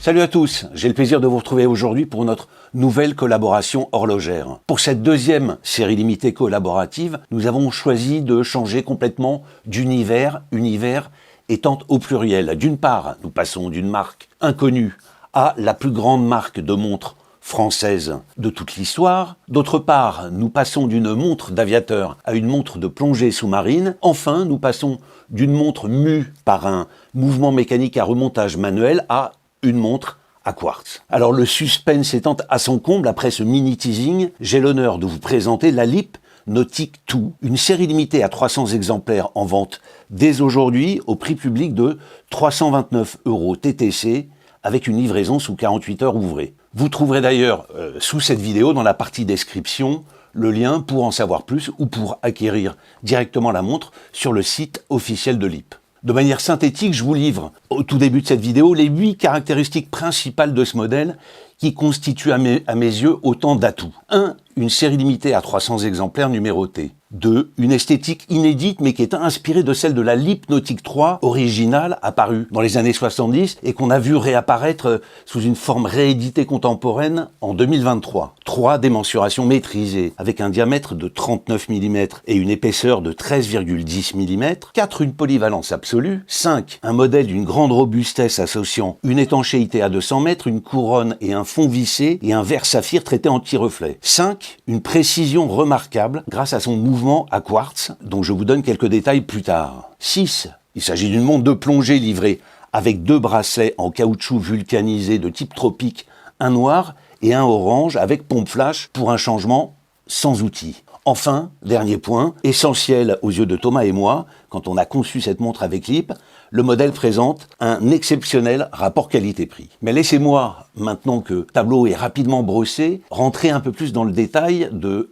Salut à tous, j'ai le plaisir de vous retrouver aujourd'hui pour notre nouvelle collaboration horlogère. Pour cette deuxième série limitée collaborative, nous avons choisi de changer complètement d'univers, univers étant au pluriel. D'une part, nous passons d'une marque inconnue à la plus grande marque de montres française de toute l'histoire. D'autre part, nous passons d'une montre d'aviateur à une montre de plongée sous-marine. Enfin, nous passons d'une montre mue par un mouvement mécanique à remontage manuel à une montre à quartz. Alors le suspense étant à son comble, après ce mini-teasing, j'ai l'honneur de vous présenter la LEAP Nautic 2, une série limitée à 300 exemplaires en vente dès aujourd'hui au prix public de 329 € TTC avec une livraison sous 48 heures ouvrées. Vous trouverez d'ailleurs sous cette vidéo, dans la partie description, le lien pour en savoir plus ou pour acquérir directement la montre sur le site officiel de LEAP. De manière synthétique, je vous livre au tout début de cette vidéo les 8 caractéristiques principales de ce modèle qui constituent à mes yeux autant d'atouts. 1. Une série limitée à 300 exemplaires numérotés. 2. Une esthétique inédite mais qui est inspirée de celle de la LEAP Nautic 3 originale apparue dans les années 70 et qu'on a vu réapparaître sous une forme rééditée contemporaine en 2023. 3. Des mensurations maîtrisées avec un diamètre de 39 mm et une épaisseur de 13,10 mm. 4. Une polyvalence absolue. 5. Un modèle d'une grande robustesse associant une étanchéité à 200 mètres, une couronne et un fond vissé et un verre saphir traité anti-reflet. 5. Une précision remarquable grâce à son mouvement à quartz, dont je vous donne quelques détails plus tard. 6. Il s'agit d'une montre de plongée livrée avec 2 bracelets en caoutchouc vulcanisé de type tropique, un noir et un orange avec pompe flash pour un changement sans outil. Enfin, dernier point, essentiel aux yeux de Thomas et moi, quand on a conçu cette montre avec LEAP, le modèle présente un exceptionnel rapport qualité-prix. Mais laissez-moi, maintenant que le tableau est rapidement brossé, rentrer un peu plus dans le détail de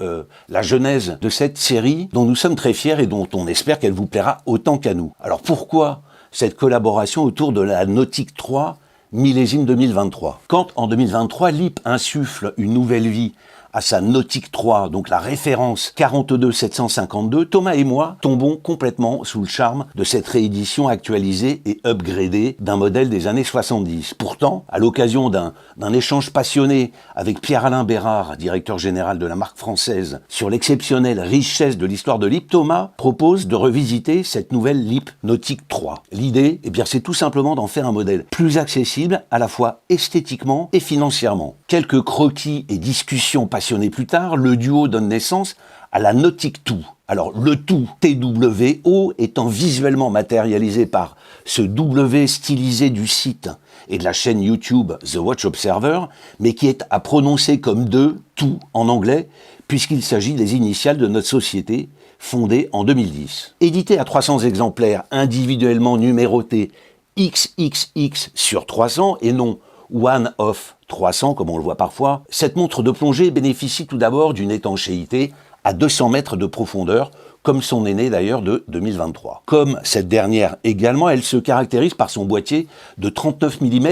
la genèse de cette série dont nous sommes très fiers et dont on espère qu'elle vous plaira autant qu'à nous. Alors pourquoi cette collaboration autour de la Nautic 3 millésime 2023 ? Quand en 2023, LEAP insuffle une nouvelle vie à sa Nautic 3, donc la référence 42752, Thomas et moi tombons complètement sous le charme de cette réédition actualisée et upgradée d'un modèle des années 70. Pourtant, à l'occasion d'un échange passionné avec Pierre-Alain Bérard, directeur général de la marque française, sur l'exceptionnelle richesse de l'histoire de LEAP, Thomas propose de revisiter cette nouvelle LEAP Nautic 3. L'idée, c'est tout simplement d'en faire un modèle plus accessible à la fois esthétiquement et financièrement. Quelques croquis et discussions passionnées plus tard, le duo donne naissance à la Nautic 2. Alors le tout, TWO, étant visuellement matérialisé par ce W stylisé du site et de la chaîne YouTube The Watch Observer, mais qui est à prononcer comme tout en anglais, puisqu'il s'agit des initiales de notre société, fondée en 2010. Édité à 300 exemplaires individuellement numérotés XXX sur 300 et non One of 300 comme on le voit parfois, cette montre de plongée bénéficie tout d'abord d'une étanchéité à 200 mètres de profondeur, comme son aînée d'ailleurs de 2023. Comme cette dernière également, elle se caractérise par son boîtier de 39 mm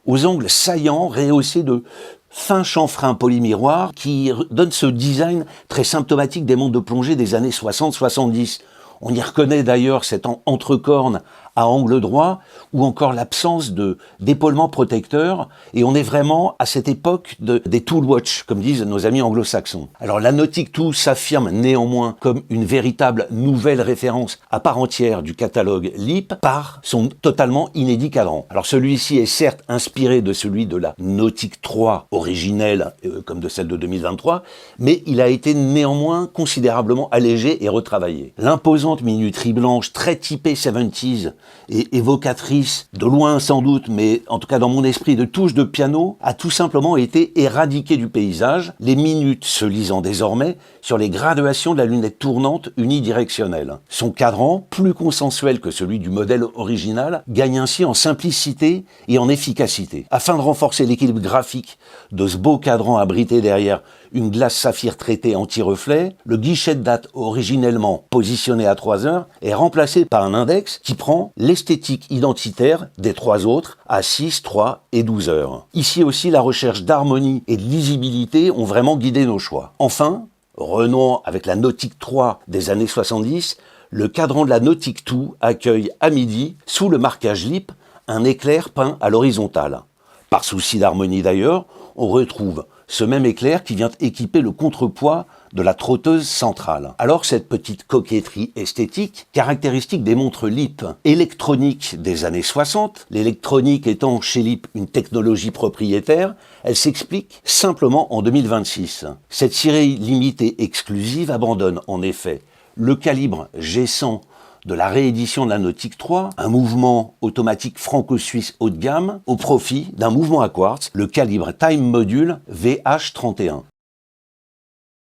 aux angles saillants rehaussés de fins chanfreins polymiroirs qui donne ce design très symptomatique des montres de plongée des années 60-70. On y reconnaît d'ailleurs cette entrecorne à angle droit ou encore l'absence d'épaulement protecteur et on est vraiment à cette époque des tool watch, comme disent nos amis anglo-saxons. Alors la Nautic 2 s'affirme néanmoins comme une véritable nouvelle référence à part entière du catalogue LEAP par son totalement inédit cadran. Alors celui-ci est certes inspiré de celui de la Nautic 3 originelle comme de celle de 2023, mais il a été néanmoins considérablement allégé et retravaillé. L'imposante minuterie blanche très typée 70s et évocatrice, de loin sans doute, mais en tout cas dans mon esprit, de touches de piano, a tout simplement été éradiquée du paysage, les minutes se lisant désormais sur les graduations de la lunette tournante unidirectionnelle. Son cadran, plus consensuel que celui du modèle original, gagne ainsi en simplicité et en efficacité. Afin de renforcer l'équilibre graphique de ce beau cadran abrité derrière une glace saphir traitée anti-reflet, le guichet de date originellement positionné à 3 heures est remplacé par un index qui prend l'esthétique identitaire des 3 autres à 6, 3 et 12 heures. Ici aussi, la recherche d'harmonie et de lisibilité ont vraiment guidé nos choix. Enfin, renouant avec la Nautic 3 des années 70, le cadran de la Nautic 2 accueille à midi, sous le marquage LEAP, un éclair peint à l'horizontale. Par souci d'harmonie d'ailleurs, on retrouve ce même éclair qui vient équiper le contrepoids de la trotteuse centrale. Alors cette petite coquetterie esthétique, caractéristique des montres LEAP électroniques des années 60, l'électronique étant chez LEAP une technologie propriétaire, elle s'explique simplement en 2026. Cette série limitée exclusive abandonne en effet le calibre G100 de la réédition de la Nautique 3, un mouvement automatique franco-suisse haut de gamme, au profit d'un mouvement à quartz, le calibre Time Module VH31.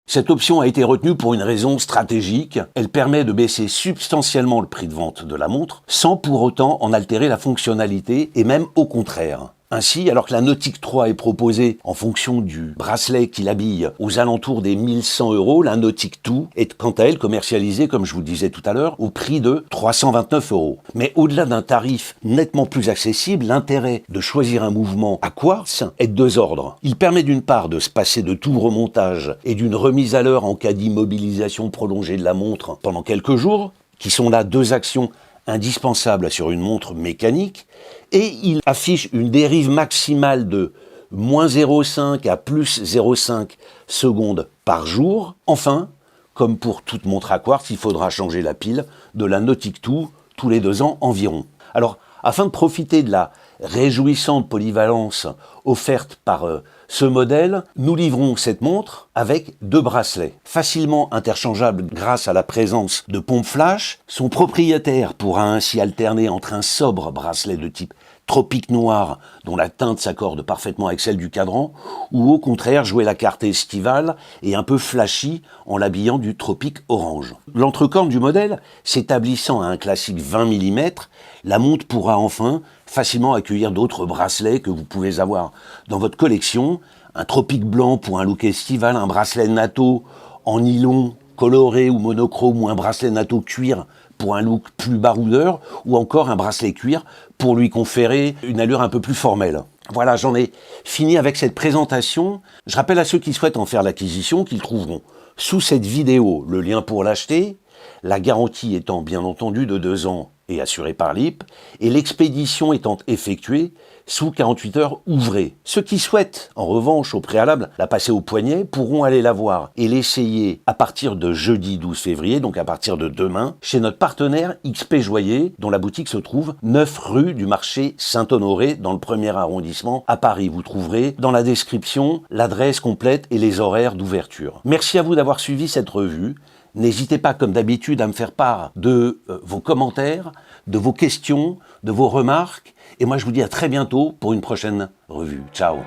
Cette option a été retenue pour une raison stratégique. Elle permet de baisser substantiellement le prix de vente de la montre, sans pour autant en altérer la fonctionnalité, et même au contraire. Ainsi, alors que la Nautique 3 est proposée en fonction du bracelet qui l'habille aux alentours des 1100 €, la Nautique 2 est quant à elle commercialisée, comme je vous le disais tout à l'heure, au prix de 329 €. Mais au-delà d'un tarif nettement plus accessible, l'intérêt de choisir un mouvement à quartz est de deux ordres. Il permet d'une part de se passer de tout remontage et d'une remise à l'heure en cas d'immobilisation prolongée de la montre pendant quelques jours, qui sont là deux actions indispensable sur une montre mécanique, et il affiche une dérive maximale de moins 0,5 à plus 0,5 secondes par jour. Enfin, comme pour toute montre à quartz, il faudra changer la pile de la Nautique 2 tous les 2 ans environ. Alors, afin de profiter de la réjouissante polyvalence offerte par ce modèle, nous livrons cette montre avec 2 bracelets, facilement interchangeables grâce à la présence de pompes flash. Son propriétaire pourra ainsi alterner entre un sobre bracelet de type tropique noir, dont la teinte s'accorde parfaitement avec celle du cadran, ou au contraire jouer la carte estivale et un peu flashy en l'habillant du tropique orange. L'entrecorne du modèle s'établissant à un classique 20 mm, la montre pourra enfin facilement accueillir d'autres bracelets que vous pouvez avoir dans votre collection, un tropique blanc pour un look estival, un bracelet natto en nylon coloré ou monochrome, ou un bracelet natto cuir pour un look plus baroudeur, ou encore un bracelet cuir pour lui conférer une allure un peu plus formelle. Voilà, j'en ai fini avec cette présentation. Je rappelle à ceux qui souhaitent en faire l'acquisition qu'ils trouveront sous cette vidéo le lien pour l'acheter, la garantie étant bien entendu de 2 ans et assurée par LEAP, et l'expédition étant effectuée sous 48 heures ouvrées. Ceux qui souhaitent, en revanche, au préalable, la passer au poignet, pourront aller la voir et l'essayer à partir de jeudi 12 février, donc à partir de demain, chez notre partenaire XP Joyer, dont la boutique se trouve 9 rue du marché Saint-Honoré, dans le 1er arrondissement à Paris. Vous trouverez dans la description l'adresse complète et les horaires d'ouverture. Merci à vous d'avoir suivi cette revue. N'hésitez pas, comme d'habitude, à me faire part de vos commentaires, de vos questions, de vos remarques. Et moi, je vous dis à très bientôt pour une prochaine revue. Ciao!